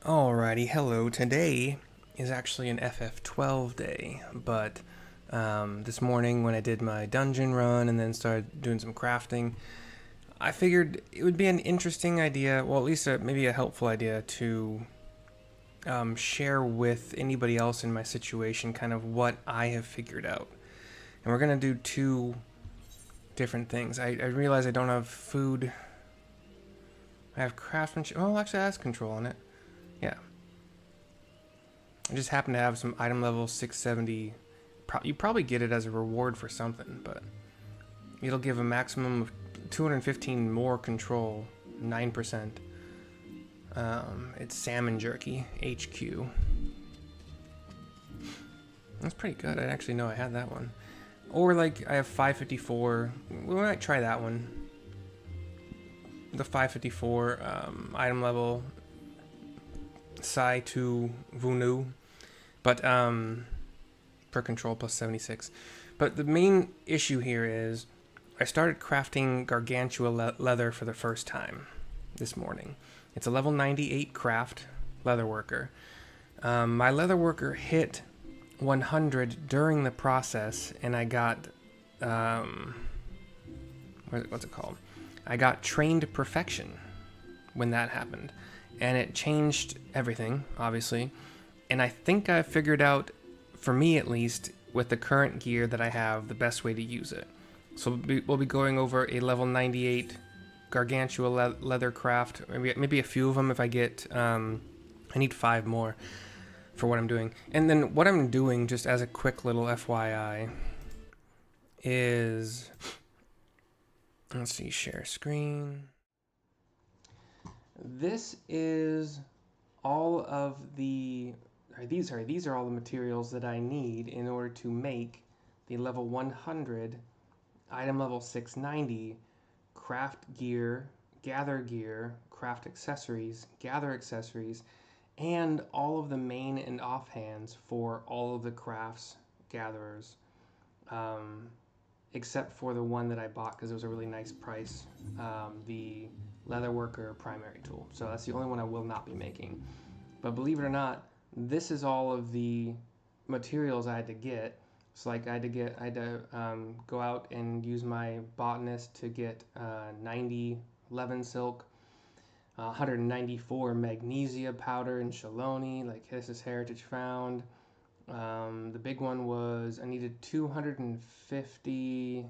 Alrighty, hello. Today is actually an FF12 day, but this morning when I did my dungeon run and then started doing some crafting, I figured it would be an interesting idea, well, at least maybe a helpful idea to share with anybody else in my situation kind of what I have figured out. And we're going to do two different things. I realize I don't have food. I have craftsmanship. Oh, actually, it has control on it. Yeah. I just happen to have some item level 670. You probably get it as a reward for something, but it'll give a maximum of 215 more control, 9%. It's salmon jerky, HQ. That's pretty good. I didn't actually know I had that one. Or like I have 554. We might try that one. The 554 item level Sai to Vunu. But per control plus 76. But the main issue here is I started crafting gargantua leather for the first time this morning. It's a level 98 craft leather worker. My leather worker hit 100 during the process, and I got what's it called? I got trained perfection when that happened, and it changed everything, obviously. And I think I figured out, for me at least, with the current gear that I have, the best way to use it. So we'll be going over a level 98 gargantua leather craft, maybe a few of them if I get, I need 5 more for what I'm doing. And then what I'm doing, just as a quick little FYI, is, let's see, share screen. This is all of the, these are all the materials that I need in order to make the level 100, item level 690, craft gear, gather craft accessories, gather accessories, and all of the main and offhands for all of the crafts gatherers, except for the one that I bought because it was a really nice price, the leatherworker primary tool. So that's the only one I will not be making. But believe it or not, this is all of the materials I had to get. So like I had to go out and use my botanist to get 90 Leven silk, 194 magnesia powder in Shaloni, like this is heritage found. The big one was I needed 250.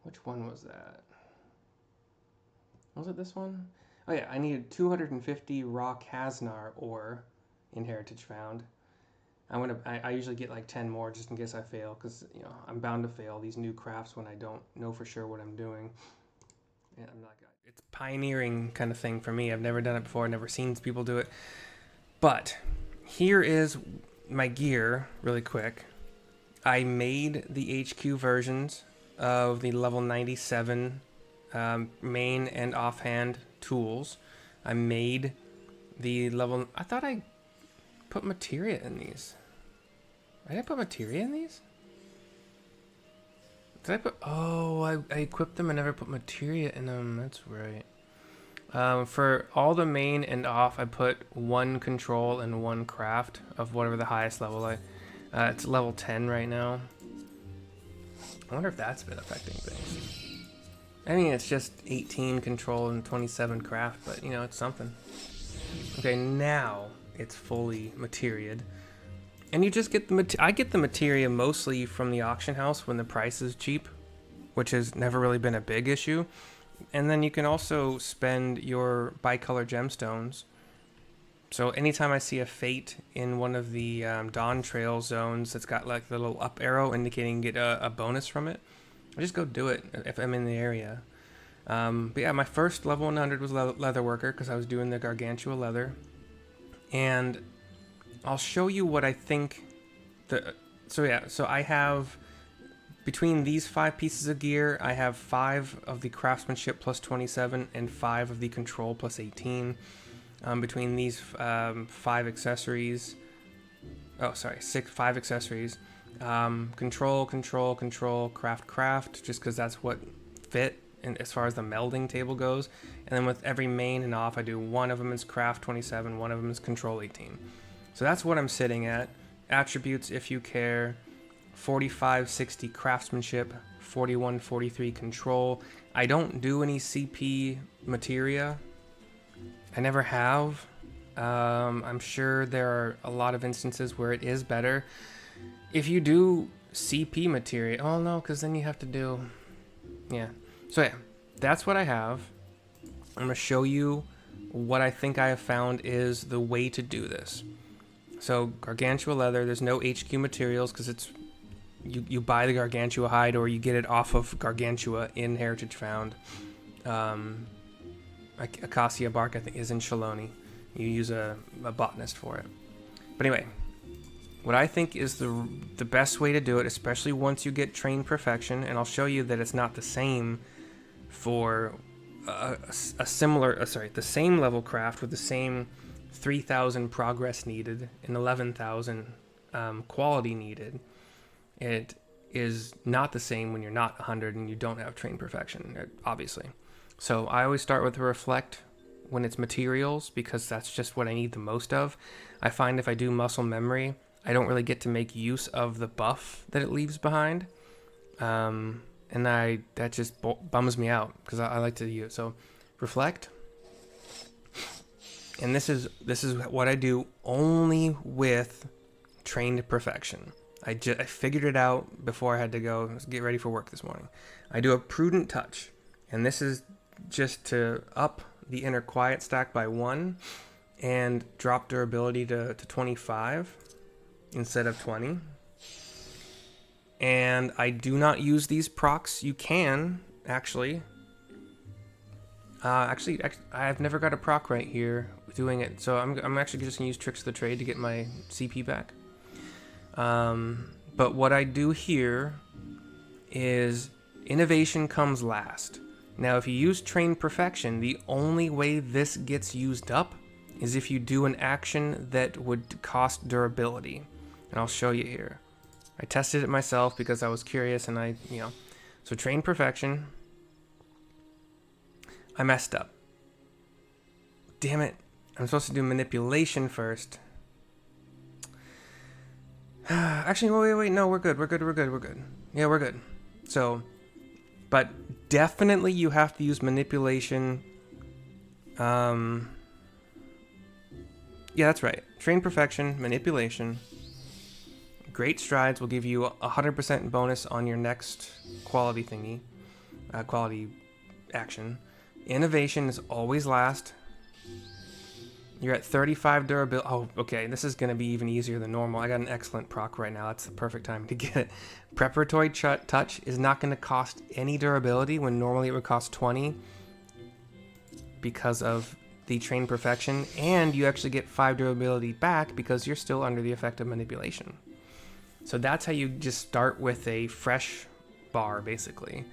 Which one was that? Was it this one? Oh yeah, I needed 250 raw Kaznar ore in heritage found. I usually get like 10 more just in case I fail, because I'm bound to fail these new crafts when I don't know for sure what I'm doing. Yeah, I'm not. It's pioneering kind of thing for me. I've never done it before. I've never seen people do it. But here is my gear, really quick. I made the HQ versions of the level 97 main and offhand tools. I made the level. I thought I put materia in these. Did I put materia in these? Did I put? Oh, I equipped them and never put materia in them. That's right. For all the main and off, I put 1 control and 1 craft of whatever the highest level it's level 10 right now. I wonder if that's been affecting things. I mean, it's just 18 control and 27 craft, but it's something. Okay, now it's fully materiaed. And you just get I get the materia mostly from the auction house when the price is cheap, which has never really been a big issue. And then you can also spend your bicolor gemstones. So anytime I see a fate in one of the Dawn Trail zones that's got like the little up arrow indicating get a bonus from it, I just go do it if I'm in the area. But yeah, my first level 100 was leatherworker because I was doing the gargantua leather. And I'll show you what I think. So I have, between these 5 pieces of gear, I have 5 of the craftsmanship plus 27 and 5 of the control plus 18. Between these 5 accessories, 5 accessories, control, craft, just because that's what fit as far as the melding table goes. And then with every main and off, I do one of them is craft 27, one of them is control 18. So that's what I'm sitting at. Attributes, if you care, 45, 60 craftsmanship, 41, 43 control. I don't do any CP materia. I never have. I'm sure there are a lot of instances where it is better. If you do CP materia, oh no, because then you have to do, yeah. So yeah, that's what I have. I'm gonna show you what I think I have found is the way to do this. So Gargantua leather, there's no HQ materials because it's, you buy the Gargantua hide or you get it off of Gargantua in Heritage Found. Acacia bark, I think, is in Shaloni. You use a botanist for it. But anyway, what I think is the best way to do it, especially once you get trained perfection, and I'll show you that it's not the same for the same level craft with the same 3,000 progress needed and 11,000 quality needed. It is not the same when you're not 100 and you don't have trained perfection, obviously. So I always start with a reflect when it's materials because that's just what I need the most of. I find if I do muscle memory, I don't really get to make use of the buff that it leaves behind. And that just bums me out because I like to use it. So reflect. And this is what I do only with trained perfection. I figured it out before I had to go get ready for work this morning. I do a prudent touch, and this is just to up the inner quiet stack by 1 and drop durability to 25 instead of 20. And I do not use these procs. You can actually. Actually, I've never got a proc right here doing it, so I'm actually just gonna use Tricks of the Trade to get my CP back. But what I do here is innovation comes last. Now, if you use Trained Perfection, the only way this gets used up is if you do an action that would cost durability. And I'll show you here. I tested it myself because I was curious and so Trained Perfection. I messed up. Damn it. I'm supposed to do manipulation first. Actually, wait, no, we're good. Yeah, we're good. So, but definitely you have to use manipulation. Yeah, that's right. Train perfection, manipulation. Great strides will give you 100% bonus on your next quality thingy, quality action. Innovation is always last. You're at 35 durability. Oh, okay. This is going to be even easier than normal. I got an excellent proc right now. That's the perfect time to get it. Preparatory Touch is not going to cost any durability when normally it would cost 20 because of the Trained Perfection. And you actually get 5 durability back because you're still under the effect of manipulation. So that's how you just start with a fresh bar, basically.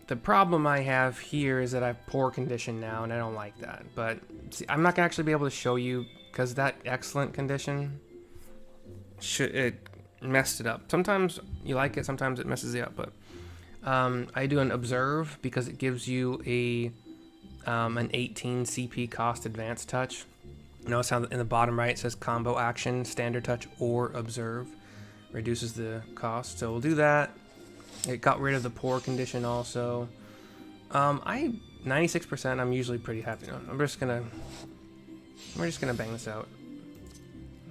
The problem I have here is that I have poor condition now, and I don't like that. But see, I'm not going to actually be able to show you because that excellent condition, it messed it up. Sometimes you like it, sometimes it messes it up. But I do an observe because it gives you an 18 CP cost advanced touch. Notice how in the bottom right it says combo action, standard touch, or observe. Reduces the cost. So we'll do that. It got rid of the poor condition also. 96%. I'm usually pretty happy. No, we're just gonna bang this out.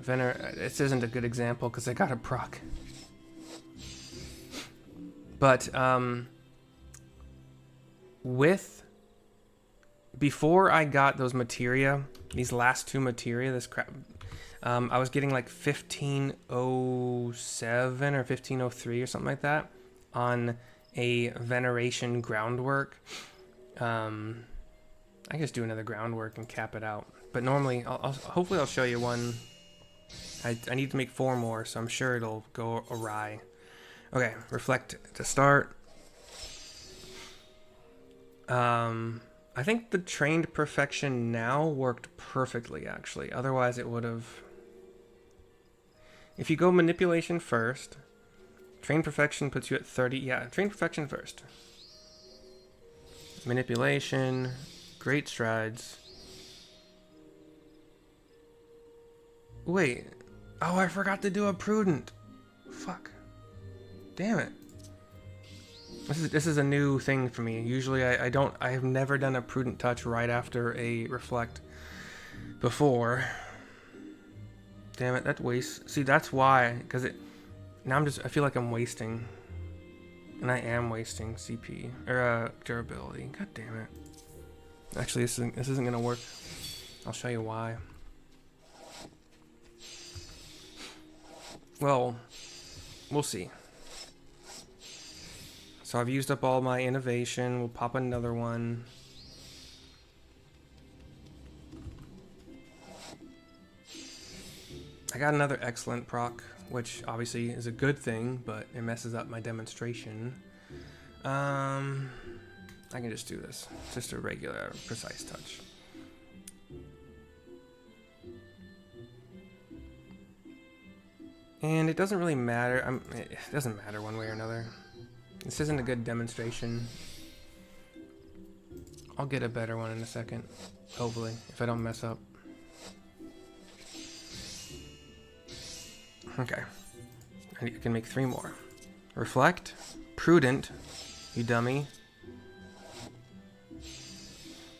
This isn't a good example because I got a proc. But before I got those materia, these last two materia, this crap, I was getting like 1507 or 1503 or something like that on a veneration groundwork. I can just do another groundwork and cap it out. But normally, hopefully I'll show you one. I need to make 4 more, so I'm sure it'll go awry. Okay, reflect to start. I think the trained perfection now worked perfectly, actually. Otherwise, it would have... If you go manipulation first, Train Perfection puts you at 30. Yeah, Train Perfection first. Manipulation. Great Strides. Wait. Oh, I forgot to do a Prudent. Fuck. Damn it. This is a new thing for me. Usually I have never done a Prudent Touch right after a Reflect before. Damn it, that wastes. See, that's why, because now I feel like I'm wasting. And I am wasting CP, or durability. God damn it. Actually, this isn't gonna work. I'll show you why. Well, we'll see. So I've used up all my innovation. We'll pop another one. I got another excellent proc, which obviously is a good thing, but it messes up my demonstration. I can just do this. Just a regular precise touch. And it doesn't really matter. It doesn't matter one way or another. This isn't a good demonstration. I'll get a better one in a second, hopefully, if I don't mess up. Okay. I can make 3 more. Reflect. Prudent. You dummy.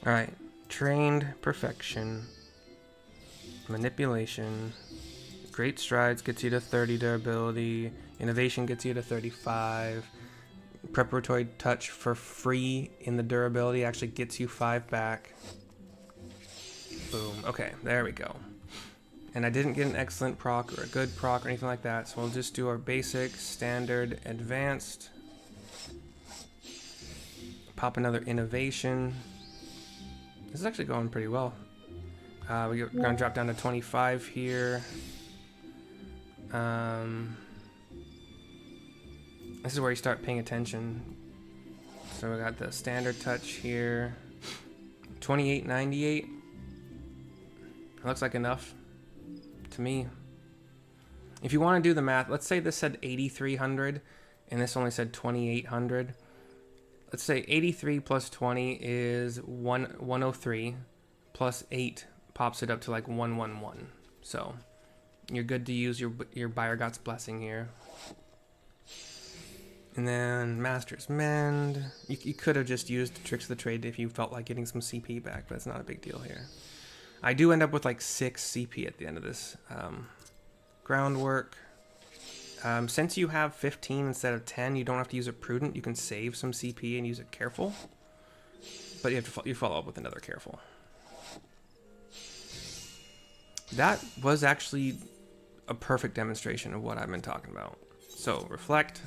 Alright. Trained Perfection. Manipulation. Great Strides gets you to 30 durability. Innovation gets you to 35. Preparatory Touch for free in the durability actually gets you 5 back. Boom. Okay, there we go. And I didn't get an excellent proc or a good proc or anything like that, so we'll just do our basic, standard, advanced. Pop another innovation. This is actually going pretty well. We're gonna drop down to 25 here. This is where you start paying attention. So we got the standard touch here. 2898. It looks like enough to me. If you want to do the math, let's say this said 8300 and this only said 2800. Let's say 83 plus 20 is 103 plus 8 pops it up to like 111. So you're good to use your Buyer God's Blessing here. And then Master's Mend. You could have just used Tricks of the Trade if you felt like getting some CP back, but it's not a big deal here. I do end up with like 6 CP at the end of this. Groundwork. Since you have 15 instead of 10, you don't have to use it Prudent. You can save some CP and use it Careful. But you have to follow up with another Careful. That was actually a perfect demonstration of what I've been talking about. So, Reflect.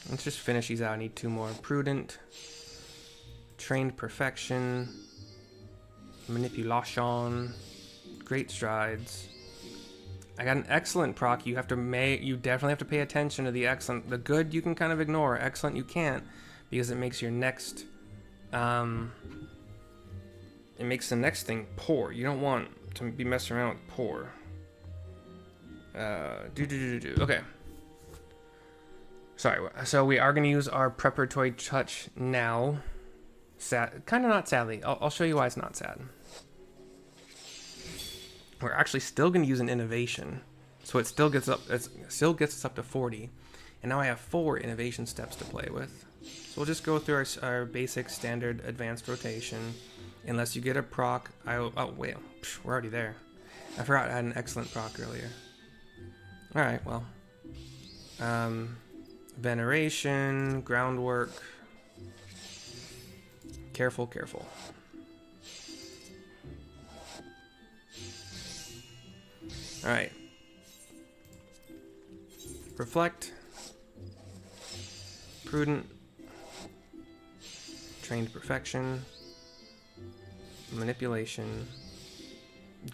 Let's just finish these out. I need 2 more. Prudent. Trained Perfection. Manipulation. Great Strides. I got an excellent proc. You definitely have to pay attention to the excellent. The good you can kind of ignore. Excellent you can't, because it makes your next it makes the next thing poor. You don't want to be messing around with poor. Okay. Sorry. So we are going to use our Preparatory Touch now. Sad, kind of not sadly. I'll show you why it's not sad. We're actually still going to use an innovation, so it still gets us up to 40, and now I have 4 innovation steps to play with. So we'll just go through our basic, standard, advanced rotation. Unless you get a proc, oh wait, we're already there. I forgot I had an excellent proc earlier. All right, well, Veneration, Groundwork, Careful. All right. Reflect. Prudent. Trained Perfection. Manipulation.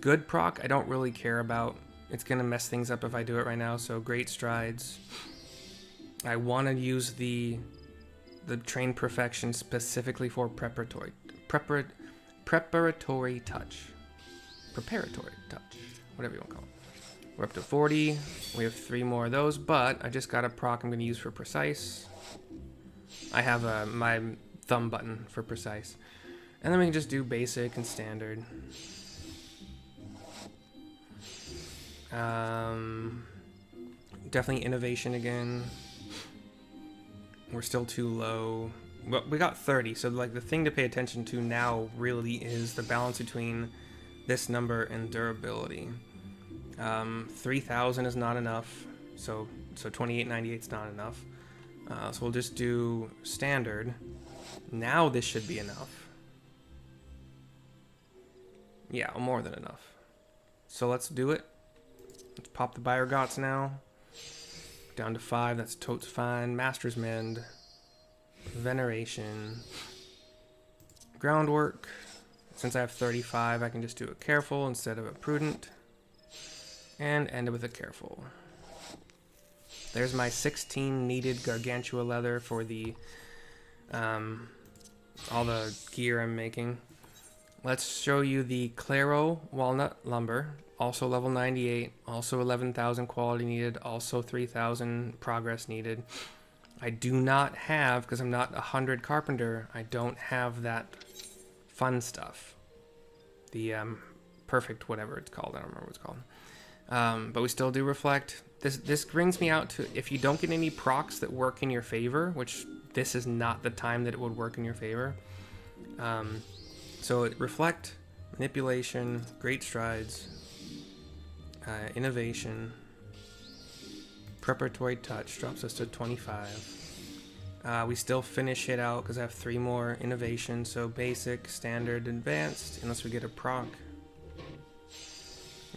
Good proc, I don't really care about. It's going to mess things up if I do it right now, so Great Strides. I want to use the Trained Perfection specifically for Preparatory Touch. Preparatory Touch. Whatever you want to call it. We're up to 40. We have 3 more of those, but I just got a proc I'm going to use for precise. I have my thumb button for precise. And then we can just do basic and standard. Definitely innovation again. We're still too low. Well, we got 30, so like the thing to pay attention to now really is the balance between this number and durability. 3,000 is not enough, so 2898 is not enough. So we'll just do standard. Now this should be enough. Yeah, more than enough. So let's do it. Let's pop the Biogots now. Down to 5, that's totes fine. Master's Mend. Veneration. Groundwork. Since I have 35, I can just do a careful instead of a prudent. And end it with a careful. There's my 16 needed Gargantua leather for the all the gear I'm making. Let's show you the Claro Walnut Lumber. Also level 98, also 11,000 quality needed, also 3,000 progress needed. I do not have, because I'm not 100 carpenter, I don't have that fun stuff. The perfect whatever it's called, I don't remember what it's called. But we still do reflect. This brings me out to, if you don't get any procs that work in your favor, which this is not the time that it would work in your favor. So reflect, manipulation, great strides, innovation, preparatory touch drops us to 25. We still finish it out because I have 3 more innovation, so basic, standard, advanced, unless we get a proc.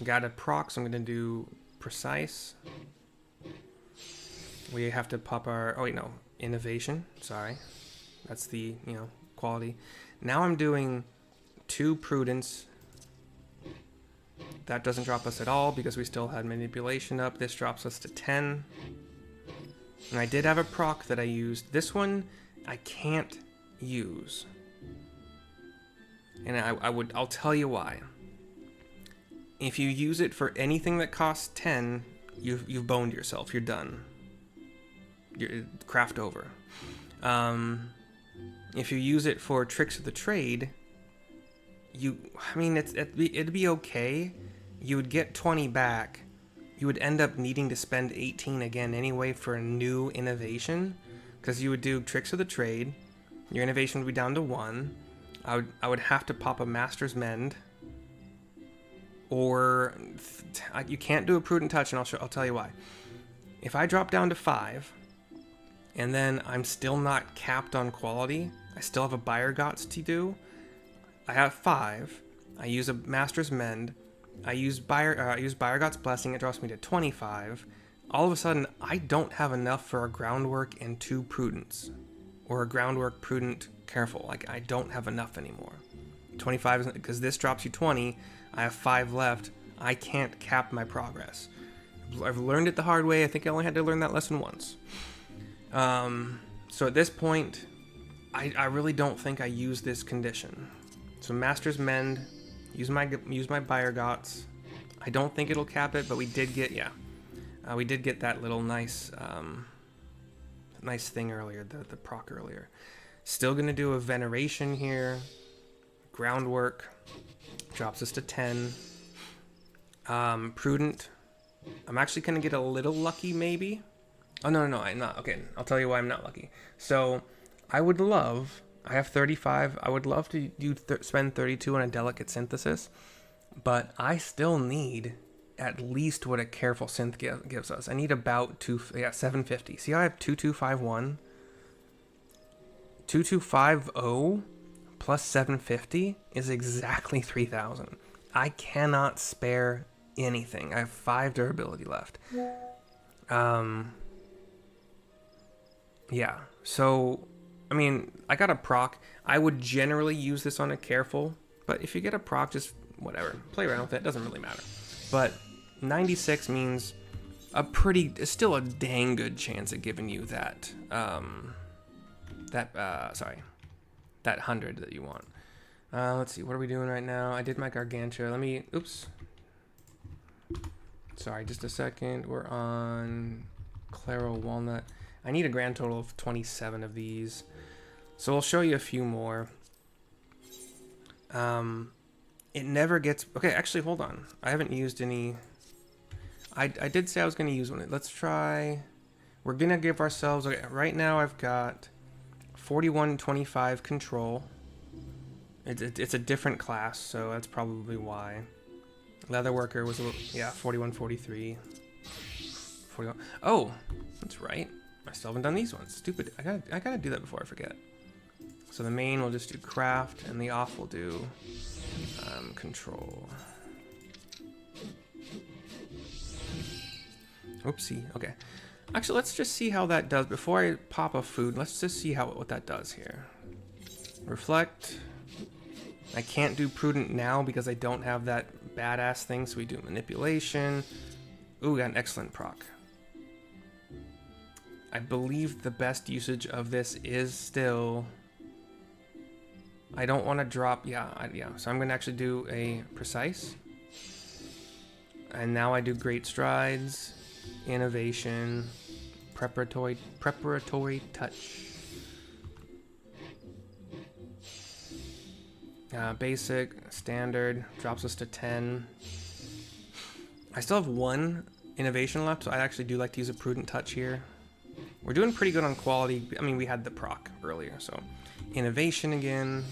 Got a proc, so I'm going to do precise. We have to pop our, oh wait, no, innovation, sorry. That's the, quality. Now I'm doing 2 prudence. That doesn't drop us at all because we still had manipulation up. This drops us to 10. And I did have a proc that I used. This one I can't use. And I'll tell you why. If you use it for anything that costs 10, you've boned yourself. You're done. You're craft over. If you use it for tricks of the trade, it'd be okay. You would get 20 back. You would end up needing to spend 18 again anyway for a new innovation, because you would do tricks of the trade. Your innovation would be down to 1. I would have to pop a Master's Mend, or you can't do a prudent touch, and I'll tell you why. If I drop down to 5, and then I'm still not capped on quality, I still have a Biogots to do. I have 5. I use a Master's Mend. I use Biogots Blessing. It drops me to 25. All of a sudden, I don't have enough for a groundwork and 2 prudence, or a groundwork prudent careful. Like, I don't have enough anymore. 25 is because this drops you 20. I have 5 left. I can't cap my progress. I've learned it the hard way. I think I only had to learn that lesson once. So at this point, I really don't think I use this condition. So Master's Mend, use my Biogots. I don't think it'll cap it, but we did get we did get that little nice thing earlier, the proc earlier. Still gonna do a veneration here. Groundwork drops us to 10. Prudent. I'm actually gonna get a little lucky maybe. Oh no, I'm not. Okay, I'll tell you why I'm not lucky. So I have 35. I would love to spend 32 on a delicate synthesis, but I still need at least what a careful synth gives us. I need about 750. See how I have 2251? 2250 plus 750 is exactly 3,000. I cannot spare anything. I have 5 durability left. Yeah, so I mean, I got a proc. I would generally use this on a careful, but if you get a proc, just whatever. Play around with it. It doesn't really matter. But 96 means still a dang good chance at giving you that, that 100 that you want. Let's see, what are we doing right now? I did my Gargantua. Sorry, just a second. We're on Claro Walnut. I need a grand total of 27 of these. So I'll show you a few more. It never gets... Okay, actually, hold on. I haven't used any... I did say I was going to use one. Let's try... We're going to give ourselves... Okay, right now I've got 4125 control. It's a different class, so that's probably why. Leatherworker was a little... Yeah, 4143. 41... Oh, that's right. I still haven't done these ones. Stupid. I gotta do that before I forget. So the main will just do craft, and the off will do control. Oopsie. Okay. Actually, let's just see how that does. Before I pop a food, let's just see what that does here. Reflect. I can't do prudent now because I don't have that badass thing, so we do manipulation. Ooh, got an excellent proc. I believe the best usage of this is still... I don't want to drop... Yeah, so I'm going to actually do a precise. And now I do great strides, innovation, preparatory touch. Basic, standard, drops us to 10. I still have one innovation left, so I actually do like to use a prudent touch here. We're doing pretty good on quality. I mean, we had the proc earlier, so innovation again.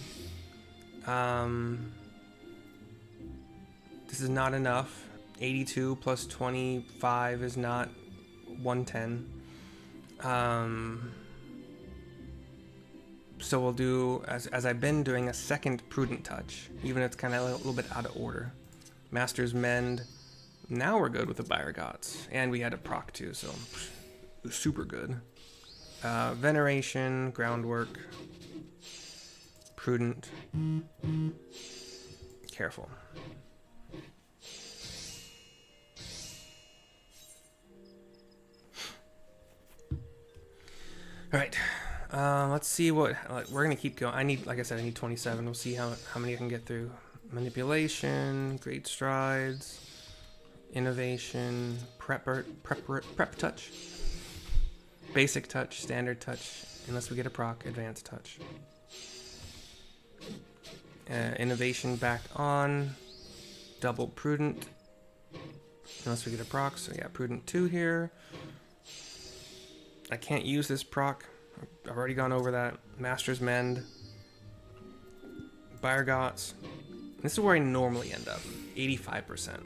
This is not enough. 82 plus 25 is not 110. So we'll do, as I've been doing, a second prudent touch, even if it's kind of a little bit out of order. Master's Mend. Now we're good with the Biogots, and we had a proc too, so super good. Veneration, groundwork, prudent, careful. All right, let's see what we're gonna keep going. I need, like I said, I need 27. We'll see how many I can get through. Manipulation, great strides, innovation, prep touch, basic touch, standard touch, unless we get a proc, advanced touch. Innovation back on, double prudent, unless we get a proc. So yeah, prudent 2 here. I can't use this proc. I've already gone over that. Master's Mend. Biogots. This is where I normally end up. 85%. And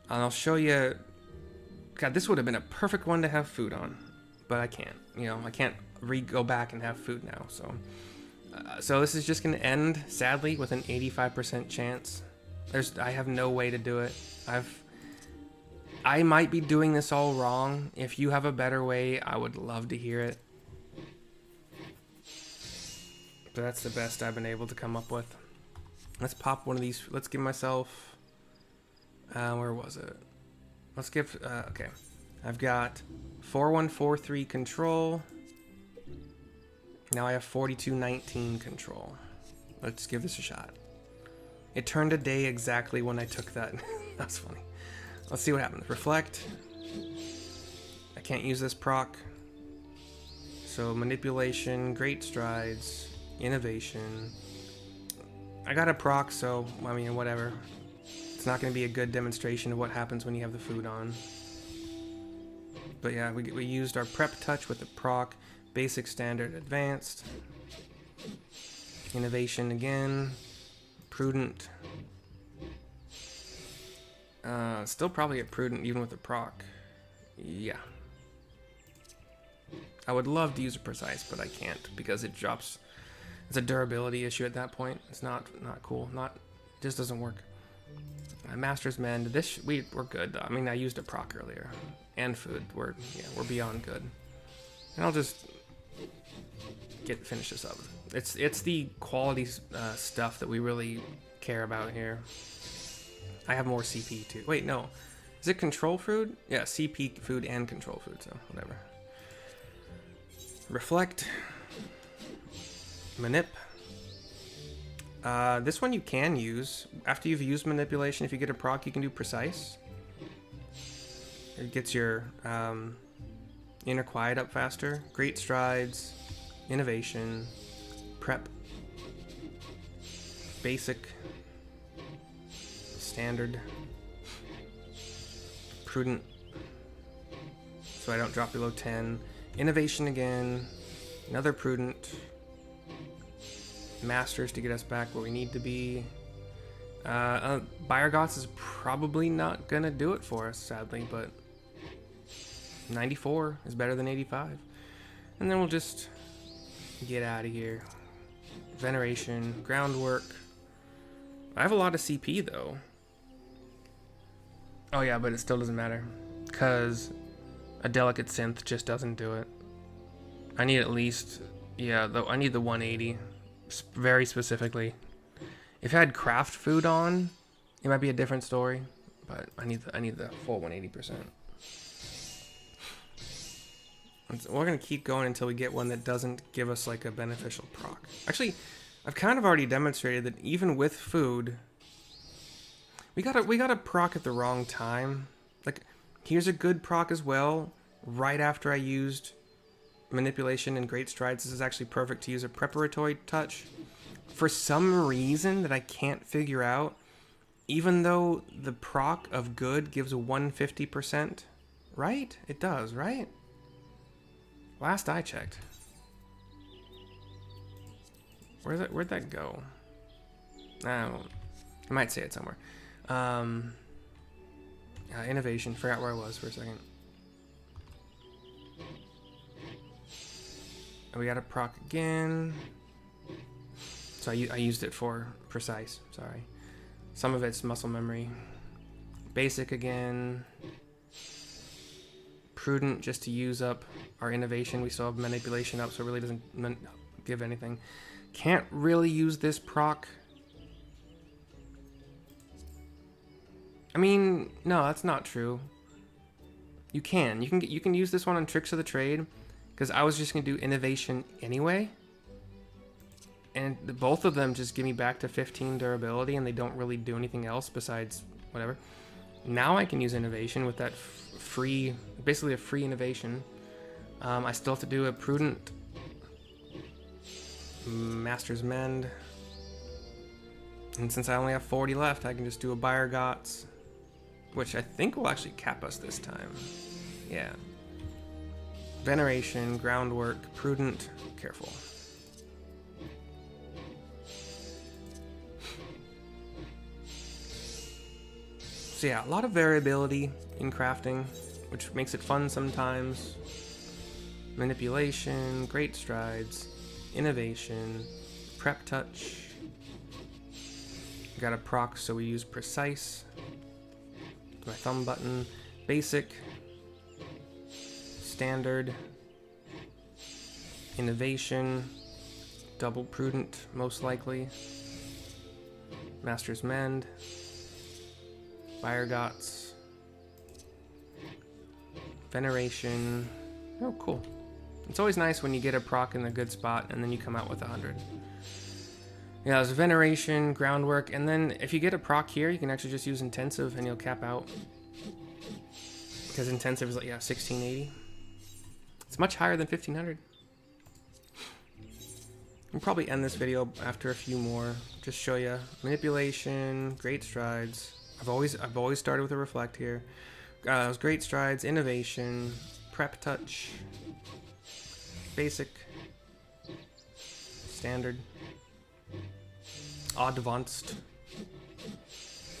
I'll show you... God, this would have been a perfect one to have food on. But I can't. You know, I can't go back and have food now. So this is just going to end, sadly, with an 85% chance. I have no way to do it. I might be doing this all wrong. If you have a better way, I would love to hear it. But that's the best I've been able to come up with. Let's pop one of these. Let's give myself... where was it? Let's give... okay. I've got 4143 control. Now I have 4219 control. Let's give this a shot. It turned a day exactly when I took that. That's funny. Let's see what happens. Reflect. I can't use this proc. So manipulation, great strides, innovation. I got a proc, so I mean, whatever. It's not going to be a good demonstration of what happens when you have the food on. But yeah, we used our prep touch with the proc, basic, standard, advanced. Innovation again, prudent. Still probably a prudent even with the proc. Yeah. I would love to use a precise, but I can't because it drops. It's a durability issue at that point. It's not cool. Just doesn't work. Master's Mend. We're good though. I mean, I used a proc earlier and food. We're beyond good. And I'll just finish this up. It's the quality stuff that we really care about here. I have more CP too. Wait, no. Is it control food? Yeah, CP food and control food, so whatever. Reflect. Manip. This one you can use. After you've used manipulation, if you get a proc, you can do precise. it gets your inner quiet up faster. Great strides, innovation, prep, basic, standard, prudent, so I don't drop below 10. Innovation again, another prudent, masters to get us back where we need to be. Bayergots is probably not gonna do it for us, sadly, but 94 is better than 85. And then we'll just get out of here. Veneration, groundwork. I have a lot of CP though. Oh yeah, but it still doesn't matter, because a delicate synth just doesn't do it. I need at least, yeah, though I need the 180, very specifically. If I had craft food on, it might be a different story, but I need the full 180%. We're gonna keep going until we get one that doesn't give us like a beneficial proc. Actually, I've kind of already demonstrated that even with food, we got a proc at the wrong time. Like, here's a good proc as well. Right after I used manipulation and great strides, this is actually perfect to use a preparatory touch. For some reason that I can't figure out, even though the proc of good gives 150%, right? It does, right? Last I checked. Where'd that go? I might say it somewhere. Innovation. Forgot where I was for a second. We got a proc again. So I used it for precise. Sorry. Some of it's muscle memory. Basic again. Prudent just to use up our innovation. We still have manipulation up, so it really doesn't give anything. Can't really use this proc. I mean, no, that's not true. You can use this one on Tricks of the Trade, because I was just gonna do innovation anyway, and both of them just give me back to 15 durability, and they don't really do anything else besides whatever. Now I can use innovation with that free, basically a free innovation. I still have to do a prudent Master's Mend, and since I only have 40 left, I can just do a Bayergots, which I think will actually cap us this time. Yeah. Veneration, groundwork, prudent, careful. So yeah, a lot of variability in crafting, which makes it fun sometimes. Manipulation, great strides, innovation, prep touch. Got a proc, so we use precise. My thumb button, basic, standard, innovation, double prudent, most likely, Master's Mend, Bayergots, Veneration. Oh, cool. It's always nice when you get a proc in a good spot and then you come out with 100. Yeah, there's Veneration, groundwork, and then if you get a proc here, you can actually just use intensive and you'll cap out. Because intensive is like, yeah, 1680. It's much higher than 1500. We'll probably end this video after a few more. Just show you manipulation, great strides. I've always started with a reflect here. It was great strides, innovation, prep touch, basic, standard, advanced,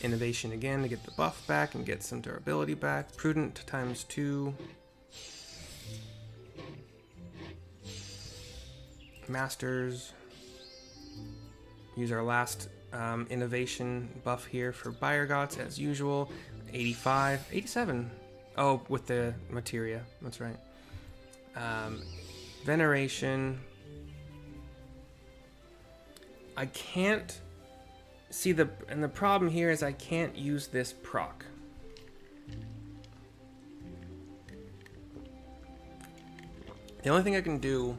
innovation again to get the buff back and get some durability back, prudent times 2, masters, use our last innovation buff here for Bayergots as usual, 85, 87, oh, with the materia, that's right. Veneration, I can't see the problem here is I can't use this proc. The only thing I can do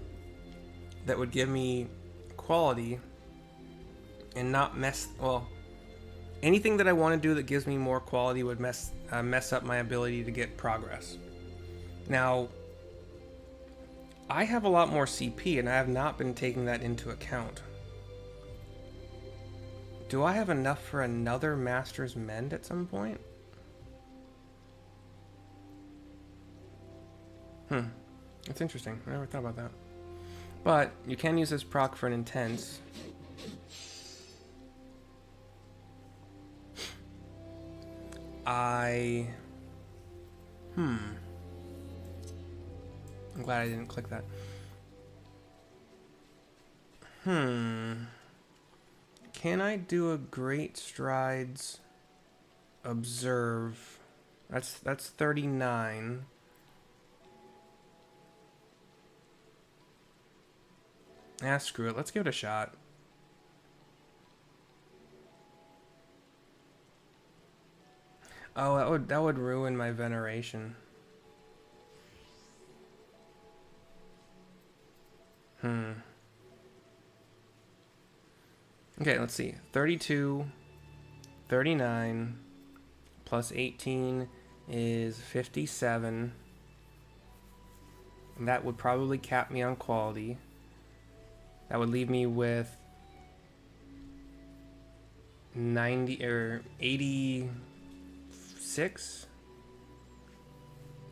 that would give me quality and not mess, well, anything that I want to do that gives me more quality would mess up my ability to get progress. Now, I have a lot more CP, and I have not been taking that into account. Do I have enough for another Master's Mend at some point? That's interesting. I never thought about that. But you can use this proc for an intense. I'm glad I didn't click that. Can I do a Great Strides Observe? That's 39. Ah, screw it. Let's give it a shot. Oh, that would ruin my veneration. Okay, let's see. 32, 39, plus 18 is 57. And that would probably cap me on quality. That would leave me with 90 or 86.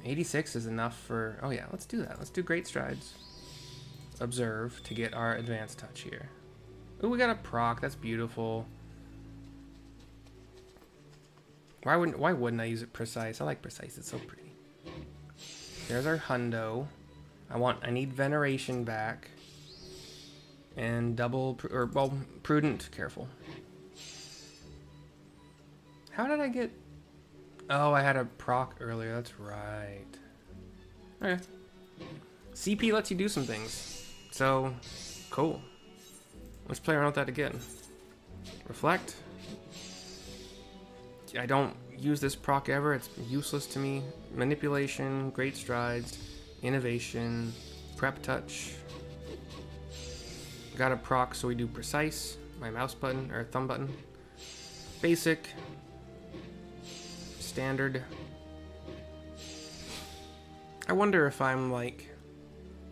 86 is enough for. Oh yeah, let's do that. Let's do Great Strides Observe to get our advanced touch here. Ooh, we got a proc. That's beautiful. Why wouldn't I use it precise? I like precise. It's so pretty. There's our hundo. I need veneration back. And prudent, careful. How did I get... Oh, I had a proc earlier, that's right. Okay. CP lets you do some things. So, cool. Let's play around with that again. Reflect. I don't use this proc ever, it's useless to me. Manipulation, Great Strides, Innovation, Prep Touch. Got a proc, so we do precise, my mouse button, or thumb button. Basic. Standard. I wonder if I'm like,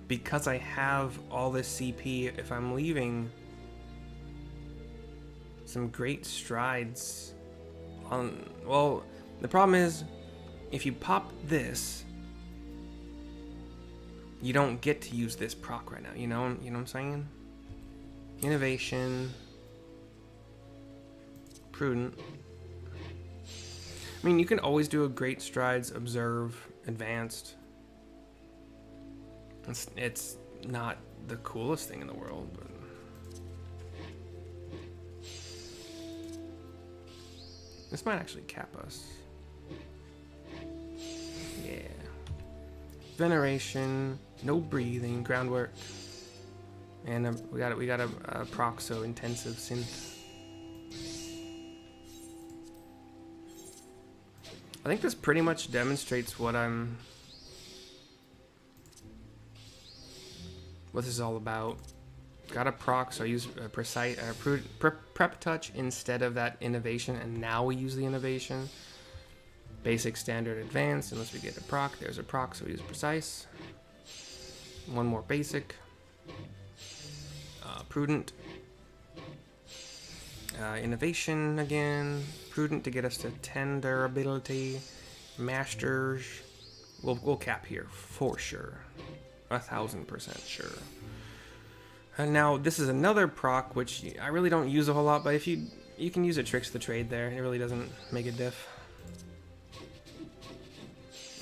because I have all this CP, if I'm leaving some Great Strides on, well, the problem is, if you pop this, you don't get to use this proc right now, you know what I'm saying? Innovation, prudent. I mean, you can always do a Great Strides, Observe, Advanced. It's not the coolest thing in the world, but this might actually cap us. Yeah. Veneration, no breathing, groundwork. And we got a proxo intensive synth. I think this pretty much demonstrates what this is all about. Got a proc, so I use a precise prep touch instead of that innovation, and now we use the innovation. Basic, standard, advanced, unless we get a proc. There's a proc, so we use precise. One more basic. Prudent. Innovation again. Prudent to get us to 10 durability. Masters. We'll cap here for sure. 1000% sure. And now this is another proc which I really don't use a whole lot, but if you can use it, tricks the trade there. It really doesn't make a diff.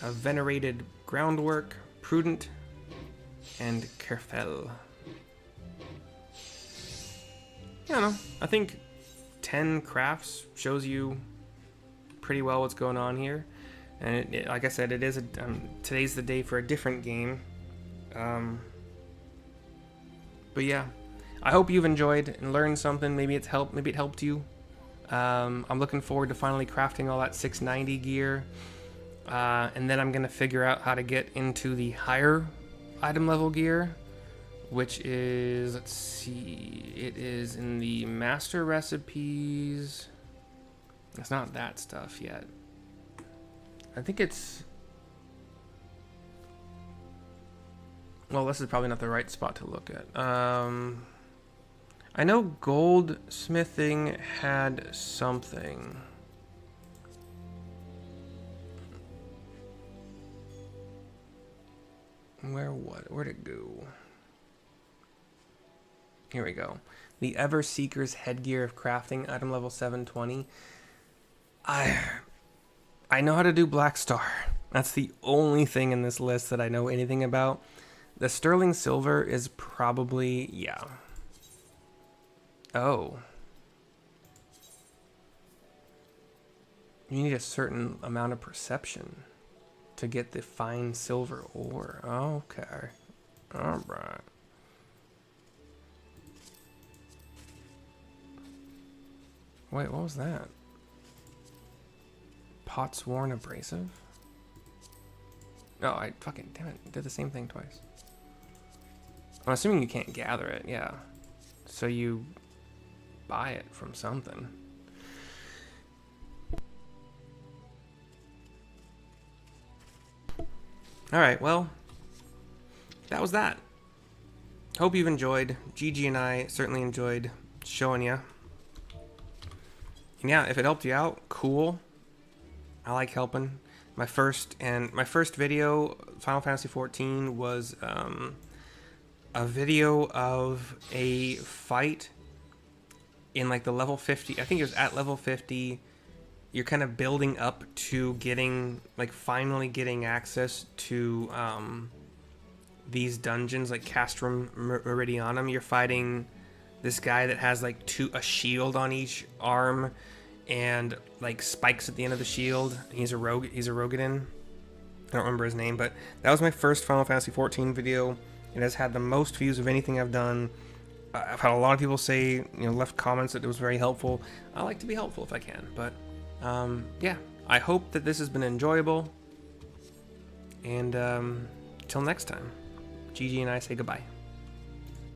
A venerated groundwork, prudent, and careful. I don't know. I think 10 crafts shows you pretty well what's going on here. And like I said, it is today's the day for a different game. But yeah, I hope you've enjoyed and learned something. Maybe it helped you. I'm looking forward to finally crafting all that 690 gear. And then I'm going to figure out how to get into the higher item level gear, which is, let's see, it is in the master recipes. It's not that stuff yet. I think it's... Well, this is probably not the right spot to look at. I know goldsmithing had something. Where'd it go? Here we go. The Everseeker's Headgear of Crafting, item level 720. I know how to do Black Star. That's the only thing in this list that I know anything about. The sterling silver is probably, yeah. Oh. You need a certain amount of perception to get the fine silver ore. Okay. Alright. Wait, what was that? Pot's Worn Abrasive? Oh, I fucking, damn it, did the same thing twice. I'm assuming you can't gather it, yeah. So you buy it from something. Alright, well, that was that. Hope you've enjoyed. Gigi and I certainly enjoyed showing you. And yeah, if it helped you out, cool. I like helping. My first video, Final Fantasy XIV, was a video of a fight in like the level 50. I think it was at level 50. You're kind of building up to getting, like, finally getting access to these dungeons, like Castrum Meridianum. You're fighting this guy that has like a shield on each arm and like spikes at the end of the shield. He's a Rogadin. I don't remember his name, but that was my first Final Fantasy XIV video. It has had the most views of anything I've done. I've had a lot of people say, left comments that it was very helpful. I like to be helpful if I can, but yeah, I hope that this has been enjoyable. And till next time, Gigi and I say goodbye.